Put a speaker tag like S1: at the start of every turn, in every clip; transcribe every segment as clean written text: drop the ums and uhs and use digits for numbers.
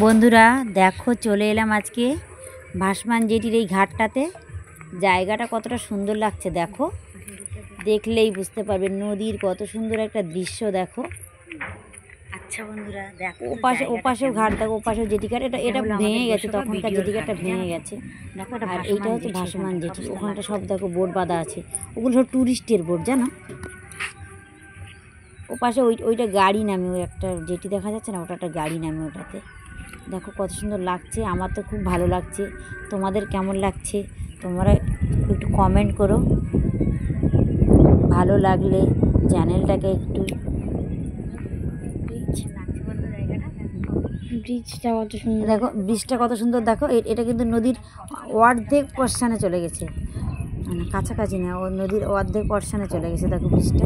S1: বন্ধুরা দেখো, চলে এলাম আজকে ভাসমান জেটির এই ঘাটটাতে। জায়গাটা কতটা সুন্দর লাগছে দেখো, দেখলেই বুঝতে পারবে নদীর কত সুন্দর একটা দৃশ্য। দেখো
S2: আচ্ছা বন্ধুরা দেখো,
S1: ওপাশেও ঘাট, দেখো ওপাশেও জেটি ঘাট। এটা ভেঙে গেছে, তখনকার জেটি ঘাটটা ভেঙে গেছে।
S2: দেখো
S1: আর এইটা হচ্ছে ভাসমান জেটি। ওখানটা সব দেখো বোট বাঁধা আছে, ওগুলো সব ট্যুরিস্টের বোট জানো। ওপাশে ওইটা গাড়ি নামে, ওই একটা জেটি দেখা যাচ্ছে না, ওটা একটা গাড়ি নামে ওটাতে। দেখো কত সুন্দর লাগছে, আমার তো খুব ভালো লাগছে। তোমাদের কেমন লাগছে তোমরা একটু কমেন্ট করো। ভালো লাগলে চ্যানেলটাকে একটু।
S2: ব্রিজটা কত সুন্দর,
S1: দেখো ব্রিজটা কত সুন্দর। দেখো এটা কিন্তু নদীর অর্ধেক পশ্চানে চলে গেছে, মানে কাছাকাছি না, ও নদীর অর্ধেক পশ্চানে চলে গেছে। দেখো ব্রিজটা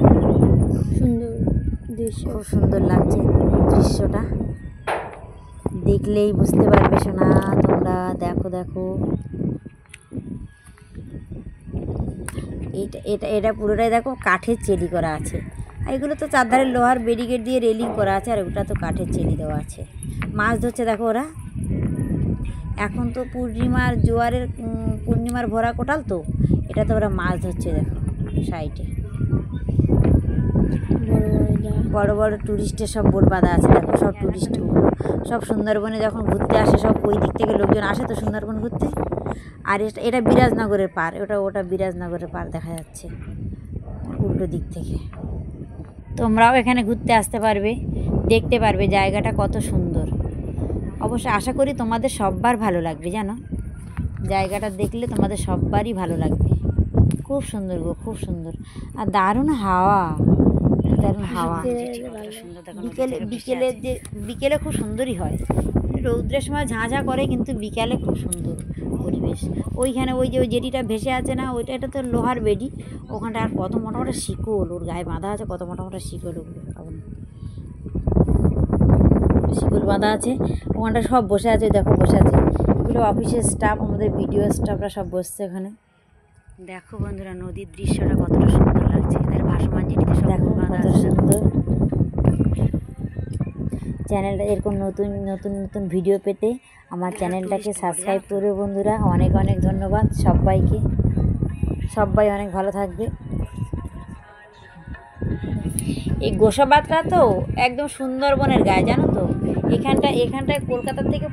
S2: সুন্দর দৃশ্য,
S1: খুব সুন্দর লাগছে দৃশ্যটা, দেখলেই বুঝতে পারবে শোনা তোমরা। দেখো দেখো এটা পুরোটাই দেখো কাঠের চেলি করা আছে। আর এগুলো তো চারধারে লোহার ব্যারিকেড দিয়ে রেলিং করা আছে, আর ওটা তো কাঠের চেলি দেওয়া আছে। মাছ ধরছে দেখো ওরা। এখন তো পূর্ণিমার ভরা কোটাল তো, এটাতে ওরা মাছ ধরছে। দেখো সাইডে বড় বড় ট্যুরিস্টের সব বোট বাঁধা আছে। দেখো সব ট্যুরিস্টগুলো সব সুন্দরবনে যখন ঘুরতে আসে, সব ওই দিক থেকে লোকজন আসে তো সুন্দরবন ঘুরতে। আর এটা বিরাজনগরের পার, ওটা বিরাজনগরের পার দেখা যাচ্ছে উল্টো দিক থেকে। তোমরাও এখানে ঘুরতে আসতে পারবে, দেখতে পারবে জায়গাটা কত সুন্দর। অবশ্য আশা করি তোমাদের সববার ভালো লাগবে জানো, জায়গাটা দেখলে তোমাদের সববারই ভালো লাগবে। খুব সুন্দর গো, খুব সুন্দর। আর দারুণ হাওয়া, দারুণ হাওয়া। বিকেলে খুব সুন্দরই হয়। রৌদ্রের সময় ঝাঁঝা করে, কিন্তু বিকালে খুব সুন্দর পরিবেশ। ওইখানে ওই জেটিটা ভেসে আছে না, এটা তো লোহার বেডি। ওখানটা আর কত মোটা মোটা শিকল ওর গায়ে বাঁধা আছে, কত মোটা মোটা শিকল, ওগুলো শিকল বাঁধা আছে। ওখানটা সব বসে আছে, দেখো বসে আছে। এগুলো অফিসের স্টাফ, আমাদের ভিডিও স্টাফরা সব বসছে ওখানে। দেখো বন্ধুরা নদীর দৃশ্যটা কতটা সুন্দর লাগছে, এদের ভাসমান জেটিতে সব দেখো কত সুন্দর। চ্যানেলটা এরকম নতুন নতুন নতুন ভিডিও পেতে আমার চ্যানেলটাকে সাবস্ক্রাইব করবে বন্ধুরা। অনেক অনেক ধন্যবাদ সবাইকে, সবাই অনেক ভালো থাকবে। এই গোসাবাতটা তো একদম সুন্দরবনের গায়ে জানো তো। এখানটায় কলকাতার থেকে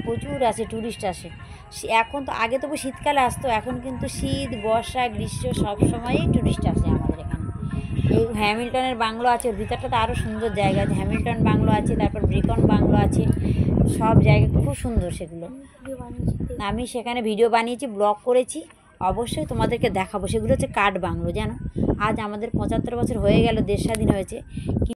S1: প্রচুর আসে, ট্যুরিস্ট আসে। এখন তো আগে তবু শীতকালে আসতো, এখন কিন্তু শীত বর্ষা গ্রীষ্ম সব সময়ই ট্যুরিস্ট আসে আমাদের এখানে। এই হ্যামিল্টনের বাংলো আছে, ওর ভিতরটা তো আরও সুন্দর জায়গা আছে। হ্যামিল্টন বাংলো আছে, তারপর ব্রিকন বাংলো আছে, সব জায়গা খুব সুন্দর। সেগুলো আমি সেখানে ভিডিও বানিয়েছি, ব্লগ করেছি, অবশ্যই তোমাদেরকে দেখাবো। সেগুলো হচ্ছে কাঠ বাংলো জানো। আজ আমাদের 75 বছর হয়ে গেল, দেশ স্বাধীন হয়েছে।